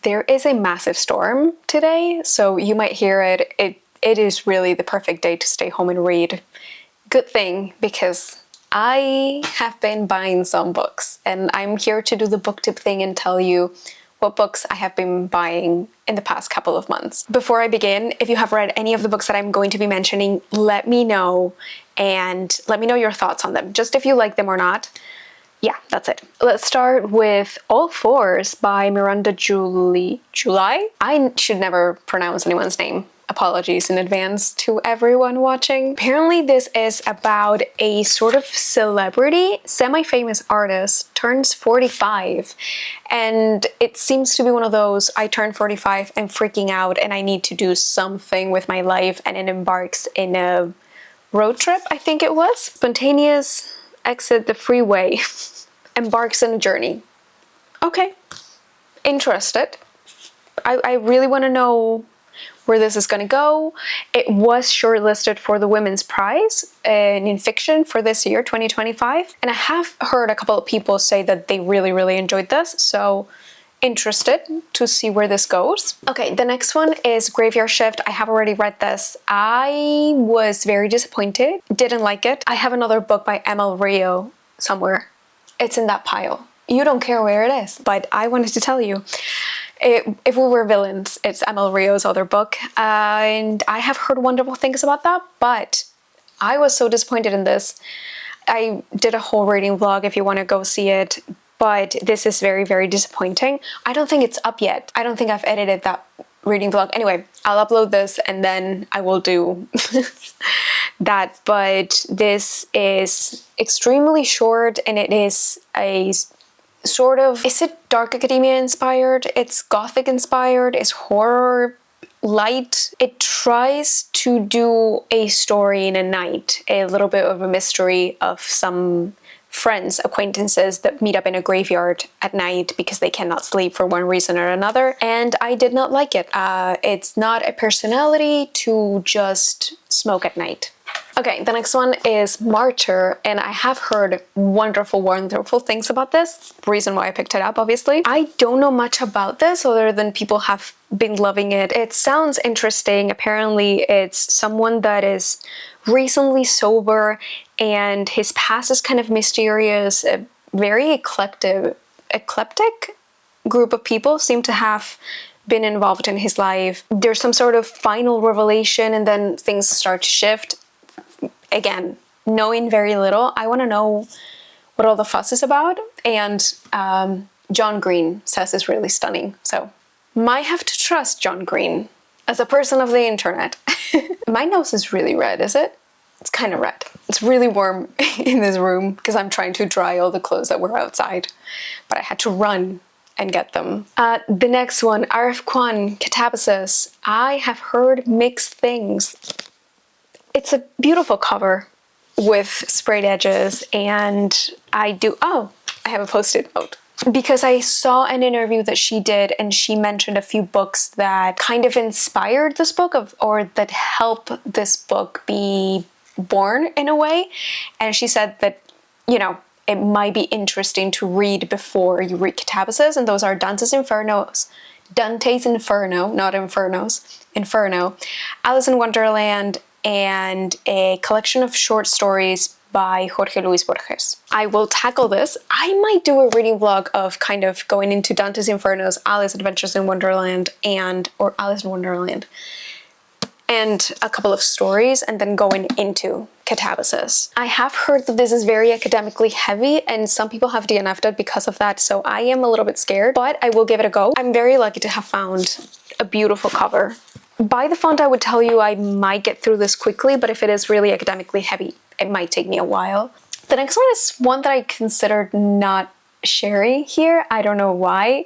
There is a massive storm today, so you might hear it. It is really the perfect day to stay home and read. Good thing, because I have been buying some books, and I'm here to do the book tip thing and tell you what books I have been buying in the past couple of months. Before I begin, if you have read any of the books that I'm going to be mentioning, let me know, and let me know your thoughts on them, just if you like them or not. Yeah, that's it. Let's start with All Fours by Miranda July? I should never pronounce anyone's name. Apologies in advance to everyone watching. Apparently this is about a sort of celebrity, semi-famous artist, turns 45. And it seems to be one of those, I turn 45, I'm freaking out and I need to do something with my life, and it embarks in a road trip, I think it was. Spontaneous exit the freeway, embarks on a journey. Okay, interested. I really want to know where this is going to go. It was shortlisted for the Women's Prize in fiction for this year, 2025. And I have heard a couple of people say that they really enjoyed this, so interested to see where this goes. Okay, the next one is Graveyard Shift. I have already read this. I was very disappointed, didn't like it. I have another book by ML Rio somewhere. It's in that pile. You don't care where it is, but I wanted to tell you. If We Were Villains, it's ML Rio's other book, and I have heard wonderful things about that, but I was so disappointed in this. I did a whole reading vlog if you want to go see it, but this is very disappointing. I don't think it's up yet. I don't think I've edited that reading vlog. Anyway, I'll upload this and then I will do that, but this is extremely short, and it is a sort of, is it dark academia inspired? It's gothic inspired, it's horror light. It tries to do a story in a night, a little bit of a mystery of some friends, acquaintances that meet up in a graveyard at night because they cannot sleep for one reason or another, and I did not like it. It's not a personality to just smoke at night. Okay, the next one is Martyr, and I have heard wonderful things about this. Reason why I picked it up, obviously. I don't know much about this other than people have been loving it. It sounds interesting. Apparently it's someone that is recently sober and his past is kind of mysterious. A very eclectic group of people seem to have been involved in his life. There's some sort of final revelation and then things start to shift. Again, knowing very little, I want to know what all the fuss is about, and John Green says it's really stunning, so might have to trust John Green as a person of the internet. My nose is really red, is it? It's kind of red. It's really warm in this room because I'm trying to dry all the clothes that were outside, but I had to run and get them. The next one, R.F. Kuang, Catabasis. I have heard mixed things. It's a beautiful cover with sprayed edges, and I have a post-it note. Because I saw an interview that she did, and she mentioned a few books that kind of inspired this book, or that helped this book be born in a way. And she said that, you know, it might be interesting to read before you read Catabasis, and those are Dante's Inferno, not Infernos, Inferno, Alice in Wonderland, and a collection of short stories by Jorge Luis Borges. I will tackle this. I might do a reading vlog of kind of going into Dante's Infernos, Alice Adventures in Wonderland, or Alice in Wonderland, and a couple of stories, and then going into Catabasis. I have heard that this is very academically heavy, and some people have DNF'd it because of that, so I am a little bit scared, but I will give it a go. I'm very lucky to have found a beautiful cover. By the font, I would tell you I might get through this quickly, but if it is really academically heavy, it might take me a while. The next one is one that I considered not sharing here. I don't know why.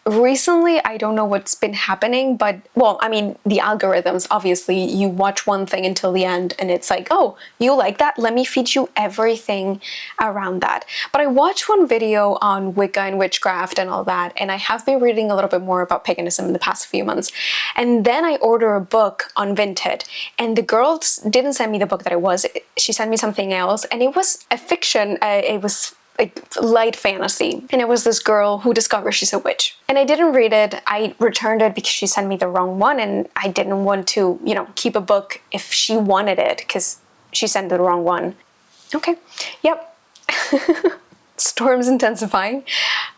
Recently, I don't know what's been happening, but, well, I mean, the algorithms, obviously, you watch one thing until the end and it's like, oh, you like that? Let me feed you everything around that. But I watched one video on Wicca and witchcraft and all that, and I have been reading a little bit more about paganism in the past few months. And then I ordered a book on Vinted, and the girl didn't send me the book that it was. She sent me something else, and it was a fiction. It was like light fantasy. And it was this girl who discovers she's a witch. And I didn't read it. I returned it because she sent me the wrong one, and I didn't want to, you know, keep a book if she wanted it because she sent the wrong one. Okay, yep. Storm's intensifying.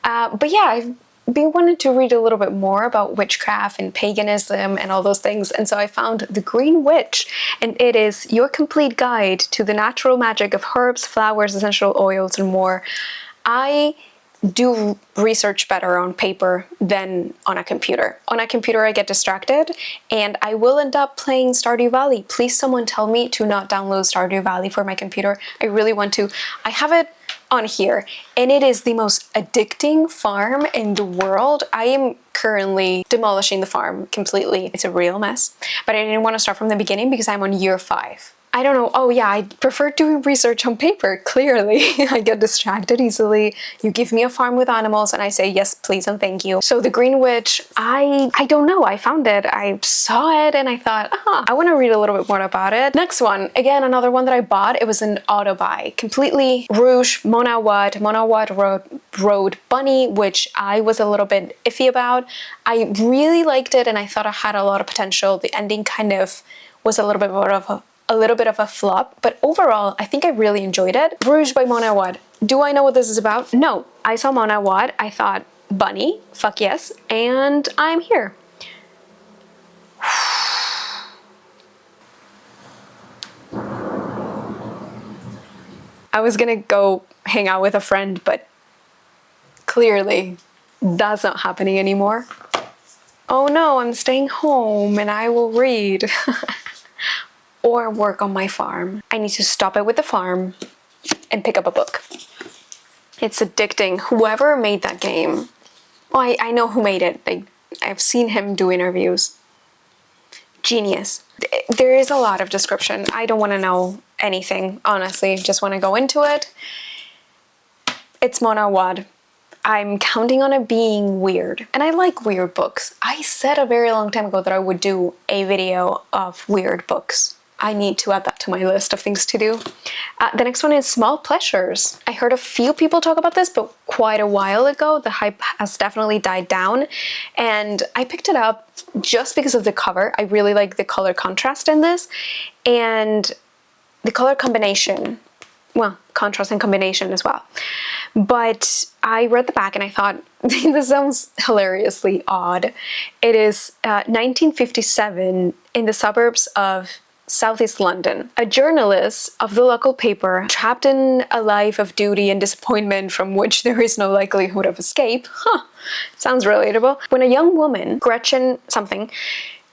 But yeah, I've been wanting to read a little bit more about witchcraft and paganism and all those things, and so I found The Green Witch, and it is your complete guide to the natural magic of herbs, flowers, essential oils, and more. I do research better on paper than on a computer. On a computer I get distracted and I will end up playing Stardew Valley. Please someone tell me to not download Stardew Valley for my computer. I really want to. I have it on here and it is the most addicting farm in the world. I am currently demolishing the farm completely. It's a real mess, but I didn't want to start from the beginning because I'm on year 5. I don't know. Oh yeah, I prefer doing research on paper, clearly. I get distracted easily. You give me a farm with animals and I say yes, please and thank you. So The Green Witch, I don't know. I found it. I saw it and I thought, I want to read a little bit more about it. Next one, again, another one that I bought. It was an auto buy. Completely Rouge, Mona Wad Road Bunny, which I was a little bit iffy about. I really liked it and I thought it had a lot of potential. The ending kind of was a little bit of a flop, but overall, I think I really enjoyed it. Rouge by Mona Wad. Do I know what this is about? No. I saw Mona Wad, I thought, bunny, fuck yes, and I'm here. I was gonna go hang out with a friend, but clearly that's not happening anymore. Oh no, I'm staying home and I will read. Or work on my farm. I need to stop it with the farm and pick up a book. It's addicting. Whoever made that game, well, I know who made it. I've seen him do interviews. Genius. There is a lot of description. I don't want to know anything, honestly. Just want to go into it. It's Mona Wad. I'm counting on it being weird. And I like weird books. I said a very long time ago that I would do a video of weird books. I need to add that to my list of things to do. The next one is Small Pleasures. I heard a few people talk about this, but quite a while ago. The hype has definitely died down. And I picked it up just because of the cover. I really like the color contrast in this. And the color combination, well, contrast and combination as well. But I read the back and I thought, this sounds hilariously odd. It is 1957 in the suburbs of Southeast London. A journalist of the local paper, trapped in a life of duty and disappointment from which there is no likelihood of escape. Sounds relatable. When a young woman, Gretchen something,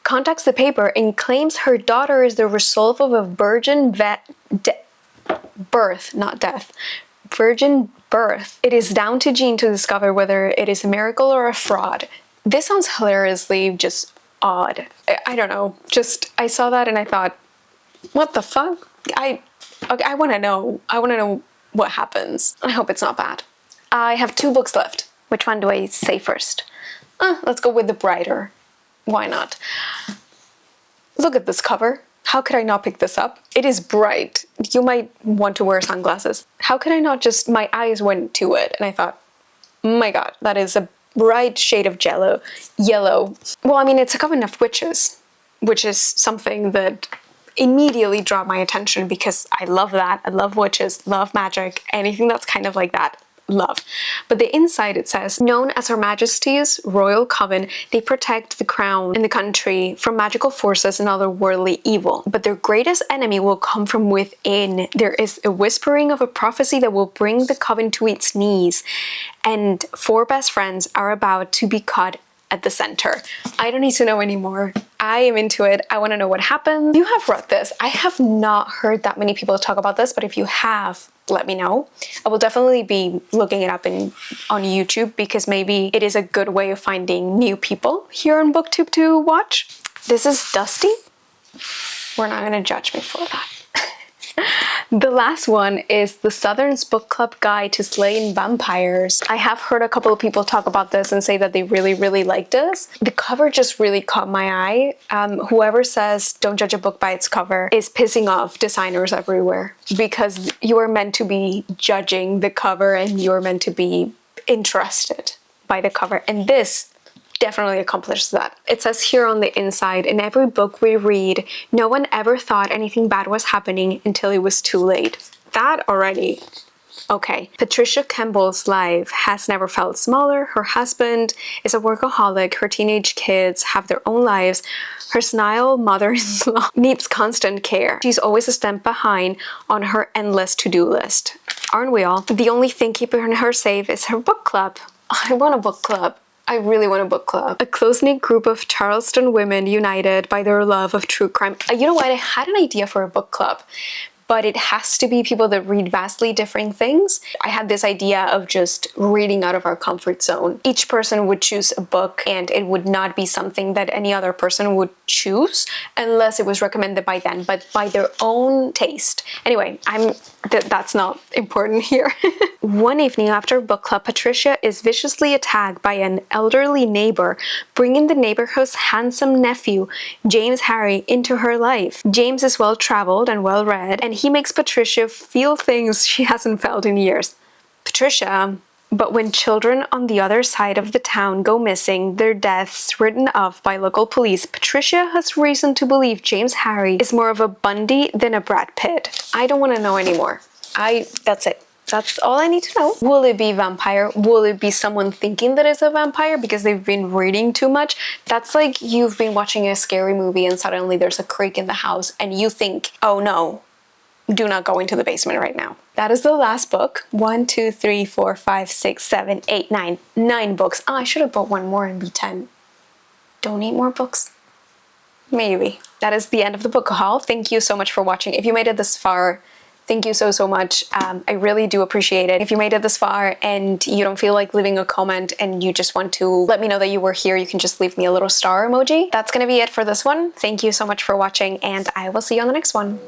contacts the paper and claims her daughter is the result of a virgin birth, not death. Virgin birth. It is down to Jean to discover whether it is a miracle or a fraud. This sounds hilariously just odd. I don't know. Just, I saw that and I thought, what the fuck? I want to know. I want to know what happens. I hope it's not bad. I have 2 books left. Which one do I say first? Let's go with the brighter. Why not? Look at this cover. How could I not pick this up? It is bright. You might want to wear sunglasses. How could I not just, my eyes went to it and I thought, oh my god, that is a bright shade of yellow. Well, I mean, it's a coven of witches, which is something that immediately draw my attention because I love that. I love witches, love magic, anything that's kind of like that, love. But the inside it says, known as Her Majesty's Royal Coven, they protect the crown and the country from magical forces and other worldly evil. But their greatest enemy will come from within. There is a whispering of a prophecy that will bring the coven to its knees. And 4 best friends are about to be caught at the center. I don't need to know anymore. I am into it. I want to know what happens. You have read this. I have not heard that many people talk about this, but if you have, let me know. I will definitely be looking it up on YouTube because maybe it is a good way of finding new people here on BookTube to watch. This is dusty. We're not going to judge me for that. The last one is The Southern's Book Club Guide to Slaying Vampires. I have heard a couple of people talk about this and say that they really, really liked this. The cover just really caught my eye. Whoever says don't judge a book by its cover is pissing off designers everywhere, because you are meant to be judging the cover and you're meant to be interested by the cover. And this definitely accomplishes that. It says here on the inside, in every book we read, no one ever thought anything bad was happening until it was too late. That already, okay. Patricia Campbell's life has never felt smaller. Her husband is a workaholic. Her teenage kids have their own lives. Her senile mother-in-law needs constant care. She's always a step behind on her endless to-do list. Aren't we all? The only thing keeping her safe is her book club. I want a book club. I really want a book club. A close-knit group of Charleston women united by their love of true crime. You know what? I had an idea for a book club, but it has to be people that read vastly different things. I had this idea of just reading out of our comfort zone. Each person would choose a book and it would not be something that any other person would choose unless it was recommended by them, but by their own taste. Anyway, that's not important here. One evening after book club, Patricia is viciously attacked by an elderly neighbor, bringing the neighborhood's handsome nephew, James Harry, into her life. James is well-traveled and well-read, and he makes Patricia feel things she hasn't felt in years. But when children on the other side of the town go missing, their deaths written off by local police, Patricia has reason to believe James Harry is more of a Bundy than a Brad Pitt. I don't want to know anymore. That's it. That's all I need to know. Will it be vampire? Will it be someone thinking that it's a vampire because they've been reading too much? That's like you've been watching a scary movie and suddenly there's a creak in the house and you think, oh no, do not go into the basement right now. That is the last book. 1, 2, 3, 4, 5, 6, 7, 8, 9. 9 books. Oh, I should have bought one more and be 10. Don't need more books? Maybe. That is the end of the book haul. Thank you so much for watching. If you made it this far, thank you so much. I really do appreciate it. If you made it this far and you don't feel like leaving a comment and you just want to let me know that you were here, you can just leave me a little star emoji. That's gonna be it for this one. Thank you so much for watching and I will see you on the next one.